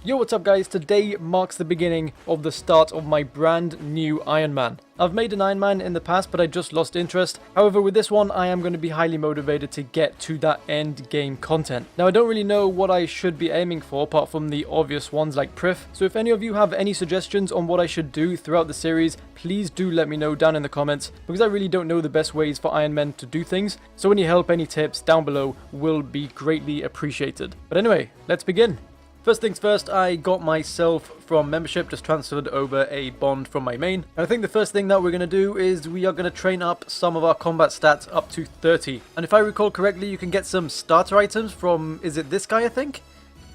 Yo, what's up guys? Today marks the beginning of the start of my brand new Ironman. I've made an Ironman in the past, but I just lost interest. However, with this one, I am going to be highly motivated to get to that end game content. Now, I don't really know what I should be aiming for, apart from the obvious ones like Prif. So if any of you have any suggestions on what I should do throughout the series, please do let me know down in the comments, because I really don't know the best ways for Ironmen to do things. So any help, any tips down below will be greatly appreciated. But anyway, let's begin. First things first, I got myself from membership, just transferred over a bond from my main. And I think the first thing that we're going to do is we are going to train up some of our combat stats up to 30. And if I recall correctly, you can get some starter items from, is it this guy I think?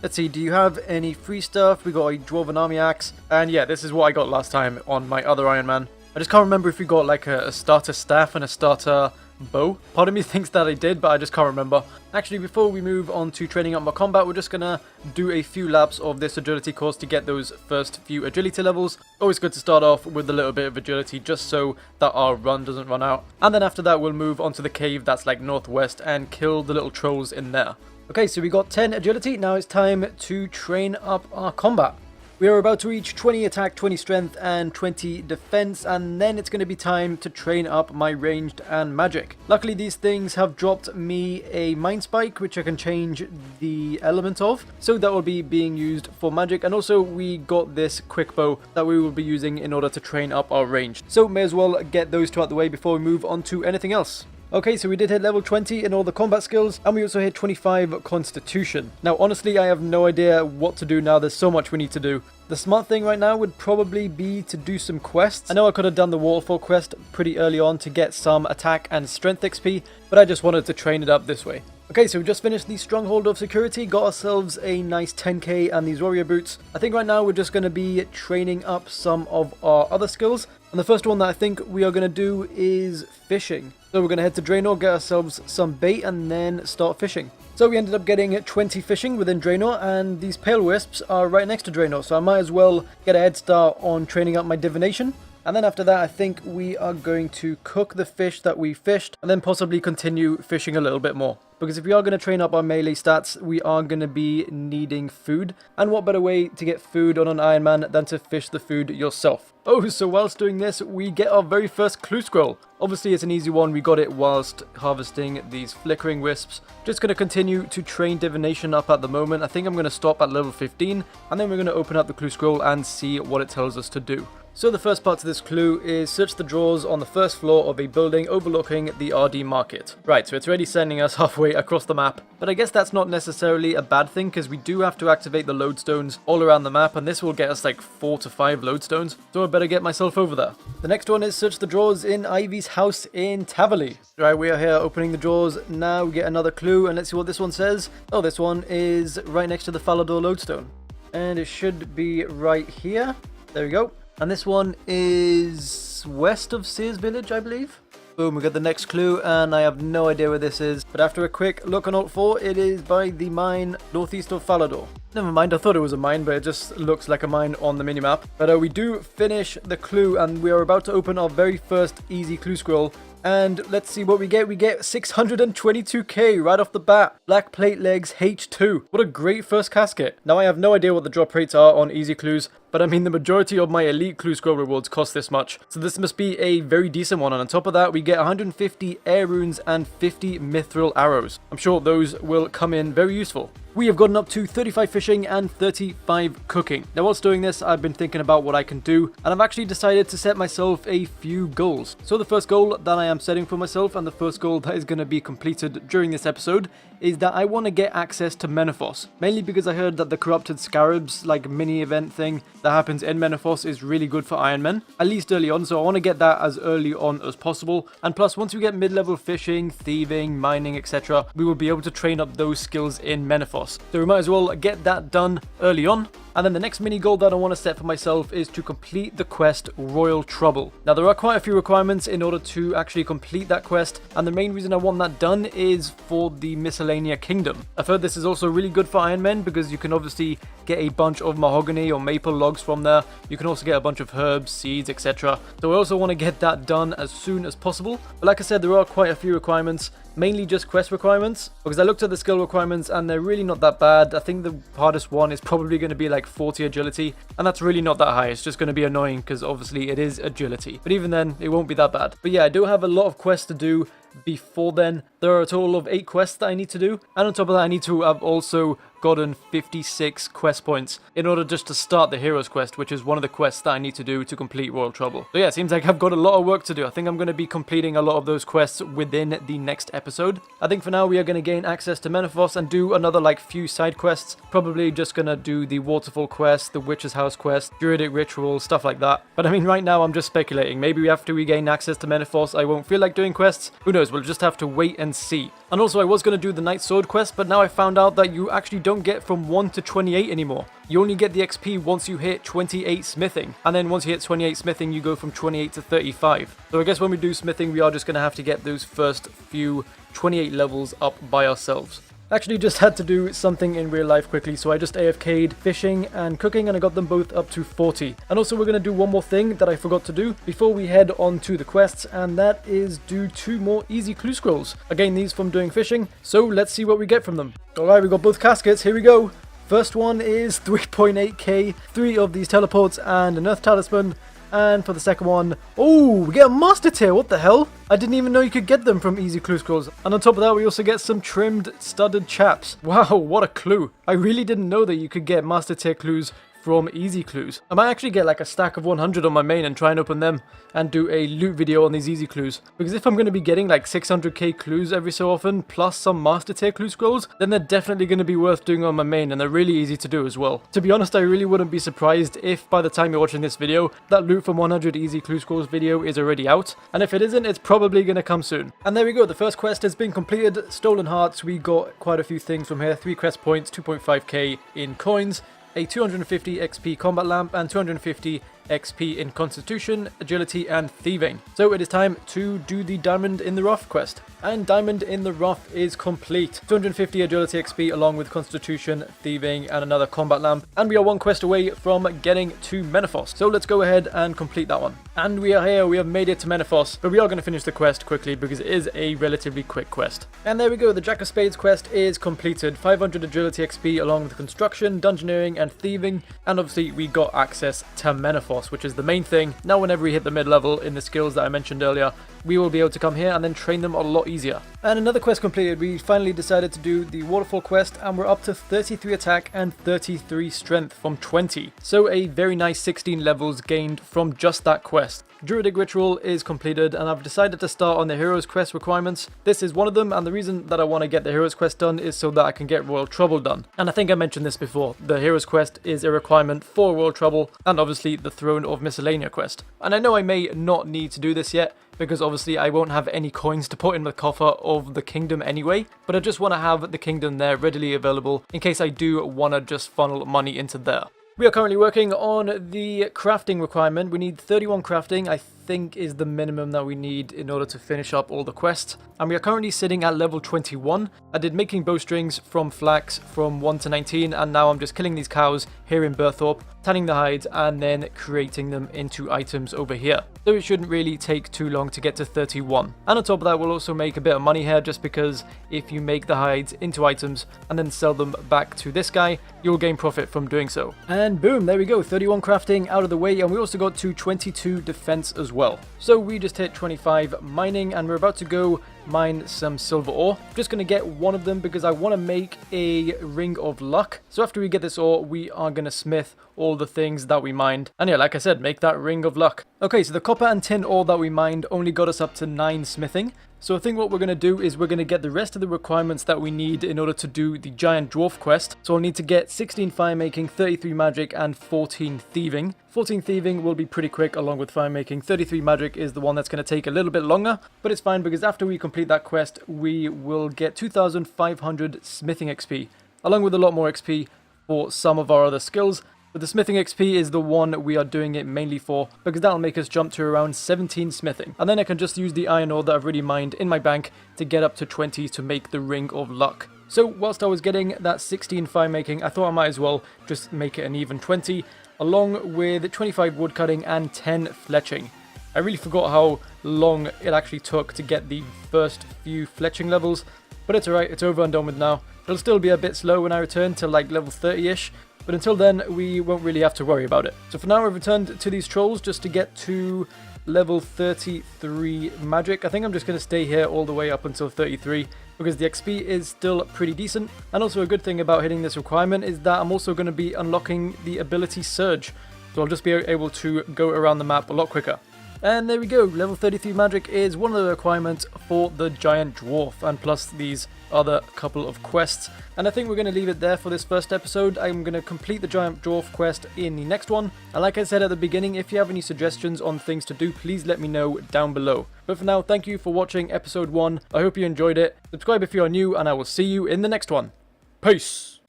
Let's see, do you have any free stuff? We got a Dwarven Army Axe. And yeah, this is what I got last time on my other Ironman. I just can't remember if we got like a starter staff and a starter bow. Part of me thinks that I did, but I just can't remember. Actually, before we move on to training up my combat, we're just gonna do a few laps of this agility course to get those first few agility levels. Always good to start off with a little bit of agility just so that our run doesn't run out. And then after that, we'll move on to the cave that's like northwest and kill the little trolls in there. Okay, so we got 10 agility. Now it's time to train up our combat. We are about to reach 20 attack, 20 strength, and 20 defense, and then it's going to be time to train up my ranged and magic. Luckily, these things have dropped me a mind spike, which I can change the element of, so that will be being used for magic. And also, we got this quick bow that we will be using in order to train up our range. So may as well get those two out the way before we move on to anything else. Okay, so we did hit level 20 in all the combat skills, and we also hit 25 constitution. Now, honestly, I have no idea what to do now. There's so much we need to do. The smart thing right now would probably be to do some quests. I know I could have done the waterfall quest pretty early on to get some attack and strength XP, but I just wanted to train it up this way. Okay, so we just finished the Stronghold of Security, got ourselves a nice 10k and these warrior boots. I think right now we're just going to be training up some of our other skills. And the first one that I think we are going to do is fishing. So we're going to head to Draenor, get ourselves some bait, and then start fishing. So we ended up getting 20 fishing within Draenor, and these pale wisps are right next to Draenor. So I might as well get a head start on training up my divination. And then after that, I think we are going to cook the fish that we fished, and then possibly continue fishing a little bit more. Because if we are going to train up our melee stats, we are going to be needing food. And what better way to get food on an Ironman than to fish the food yourself? Oh, so whilst doing this, we get our very first clue scroll. Obviously, it's an easy one. We got it whilst harvesting these flickering wisps. Just going to continue to train divination up at the moment. I think I'm going to stop at level 15. And then we're going to open up the clue scroll and see what it tells us to do. So the first part of this clue is search the drawers on the first floor of a building overlooking the RD market. Right, so it's already sending us halfway across the map, but I guess that's not necessarily a bad thing because we do have to activate the lodestones all around the map, and this will get us like 4 to 5 lodestones, so I better get myself over there. The next one is search the drawers in Ivy's house in Tavali. Right, we are here opening the drawers. Now we get another clue, and let's see what this one says. Oh, this one is right next to the Falador lodestone, and it should be right here. There we go. And this one is west of Sears Village, I believe. Boom, we got the next clue, and I have no idea where this is. But after a quick look on Alt 4, it is by the mine northeast of Falador. Never mind, I thought it was a mine, but it just looks like a mine on the minimap. But we do finish the clue, and we are about to open our very first easy clue scroll. And let's see what we get. We get 622k right off the bat. Black plate legs H2. What a great first casket. Now I have no idea what the drop rates are on easy clues, but I mean the majority of my elite clue scroll rewards cost this much. So this must be a very decent one. And on top of that, we get 150 air runes and 50 mithril arrows. I'm sure those will come in very useful. We have gotten up to 35 fishing and 35 cooking. Now whilst doing this, I've been thinking about what I can do, and I've actually decided to set myself a few goals. So the first goal that I am setting for myself, and the first goal that is going to be completed during this episode, is that I want to get access to Menethos. Mainly because I heard that the Corrupted Scarabs, like mini event thing that happens in Menethos, is really good for Ironmen, at least early on, so I want to get that as early on as possible. And plus, once we get mid-level fishing, thieving, mining, etc., we will be able to train up those skills in Menethos. So we might as well get that done early on. And then the next mini goal that I want to set for myself is to complete the quest Royal Trouble. Now there are quite a few requirements in order to actually complete that quest, and the main reason I want that done is for the Miscellanea Kingdom. I've heard this is also really good for Ironmen because you can obviously get a bunch of mahogany or maple logs from there. You can also get a bunch of herbs, seeds, etc. So I also want to get that done as soon as possible. But like I said, there are quite a few requirements, mainly just quest requirements, because I looked at the skill requirements and they're really not that bad. I think the hardest one is probably going to be like 40 agility, and that's really not that high. It's just going to be annoying because obviously it is agility, but even then it won't be that bad. But yeah, I do have a lot of quests to do before then. There are a total of 8 quests that I need to do, and on top of that I need to have also gotten 56 quest points in order just to start the Heroes quest, which is one of the quests that I need to do to complete Royal Trouble. So yeah, it seems like I've got a lot of work to do. I think I'm going to be completing a lot of those quests within the next episode. I think for now we are going to gain access to Menethos and do another like few side quests. Probably just going to do the Waterfall quest, the Witch's House quest, Druidic Ritual, stuff like that. But I mean, right now I'm just speculating. Maybe after we gain access to Menethos I won't feel like doing quests. Who knows, we'll just have to wait and see. And also I was going to do the Knight Sword quest, but now I found out that you actually don't get from 1 to 28 anymore. You only get the XP once you hit 28 smithing, and then once you hit 28 smithing you go from 28 to 35. So I guess when we do smithing we are just going to have to get those first few 28 levels up by ourselves. Actually just had to do something in real life quickly, so I just AFK'd fishing and cooking and I got them both up to 40. And also we're going to do one more thing that I forgot to do before we head on to the quests, and that is do 2 more easy clue scrolls. Again, these from doing fishing, so let's see what we get from them. Alright, we got both caskets, here we go. First one is 3.8k, 3 of these teleports and an earth talisman. And for the second one, oh, we get a master tier, what the hell? I didn't even know you could get them from easy clue scrolls. And on top of that, we also get some trimmed studded chaps. Wow, what a clue. I really didn't know that you could get master tier clues from easy clues. I might actually get like a stack of 100 on my main and try and open them and do a loot video on these easy clues. Because if I'm going to be getting like 600k clues every so often, plus some master tier clue scrolls, then they're definitely going to be worth doing on my main, and they're really easy to do as well. To be honest, I really wouldn't be surprised if by the time you're watching this video, that loot from 100 easy clue scrolls video is already out. And if it isn't, it's probably going to come soon. And there we go, the first quest has been completed. Stolen Hearts, we got quite a few things from here. 3 quest points, 2.5k in coins, a 250 XP combat lamp, and 250 XP in Constitution, Agility, and Thieving. So it is time to do the Diamond in the Rough quest. And Diamond in the Rough is complete. 250 Agility XP along with Constitution, Thieving, and another combat lamp. And we are 1 quest away from getting to Menethos. So let's go ahead and complete that one. And we are here, we have made it to Menethos, but we are going to finish the quest quickly because it is a relatively quick quest. And there we go, the Jack of Spades quest is completed. 500 Agility XP along with Construction, Dungeoneering, and Thieving. And obviously we got access to Menethos, which is the main thing. Now whenever we hit the mid-level in the skills that I mentioned earlier, we will be able to come here and then train them a lot easier. And another quest completed, we finally decided to do the Waterfall quest, and we're up to 33 attack and 33 strength from 20. So a very nice 16 levels gained from just that quest. Druidic Ritual is completed, and I've decided to start on the Heroes quest requirements. This is one of them, and the reason that I want to get the Heroes quest done is so that I can get Royal Trouble done. And I think I mentioned this before, the Heroes quest is a requirement for Royal Trouble, and obviously the Throne of Miscellanea quest. And I know I may not need to do this yet, because obviously I won't have any coins to put in the coffer of the kingdom anyway, but I just want to have the kingdom there readily available in case I do want to just funnel money into there. We are currently working on the crafting requirement. We need 31 crafting, I think is the minimum that we need in order to finish up all the quests. And we are currently sitting at level 21. I did making bowstrings from flax from 1 to 19, and now I'm just killing these cows here in Berthorpe, tanning the hides, and then creating them into items over here. So it shouldn't really take too long to get to 31. And on top of that, we'll also make a bit of money here, just because if you make the hides into items and then sell them back to this guy, you'll gain profit from doing so. And boom, there we go, 31 crafting out of the way, and we also got to 22 defense as well. So we just hit 25 mining, and we're about to go mine some silver ore. I'm just going to get one of them because I want to make a ring of luck. So after we get this ore, we are going to smith all the things that we mined. And yeah, like I said, make that ring of luck. Okay, so the copper and tin ore that we mined only got us up to 9 smithing. So I think what we're going to do is we're going to get the rest of the requirements that we need in order to do the giant dwarf quest. So I'll need to get 16 fire making, 33 magic, and 14 thieving. 14 thieving will be pretty quick along with fire making. 33 magic is the one that's going to take a little bit longer, but it's fine because after we complete that quest, we will get 2,500 smithing XP, along with a lot more XP for some of our other skills. But the smithing XP is the one we are doing it mainly for, because that'll make us jump to around 17 smithing. And then I can just use the iron ore that I've already mined in my bank to get up to 20 to make the ring of luck. So whilst I was getting that 16 fire making, I thought I might as well just make it an even 20, along with 25 wood cutting and 10 fletching. I really forgot how long it actually took to get the first few fletching levels, but it's alright, it's over and done with now. It'll still be a bit slow when I return to like level 30ish, but until then we won't really have to worry about it. So for now I've returned to these trolls just to get to level 33 magic. I think I'm just going to stay here all the way up until 33 because the XP is still pretty decent. And also a good thing about hitting this requirement is that I'm also going to be unlocking the ability Surge. So I'll just be able to go around the map a lot quicker. And there we go, level 33 magic is one of the requirements for the giant dwarf, and plus these other couple of quests. And I think we're going to leave it there for this first episode. I'm going to complete the giant dwarf quest in the next one. And like I said at the beginning, if you have any suggestions on things to do, please let me know down below. But for now, thank you for watching episode 1. I hope you enjoyed it. Subscribe if you are new, and I will see you in the next one. Peace!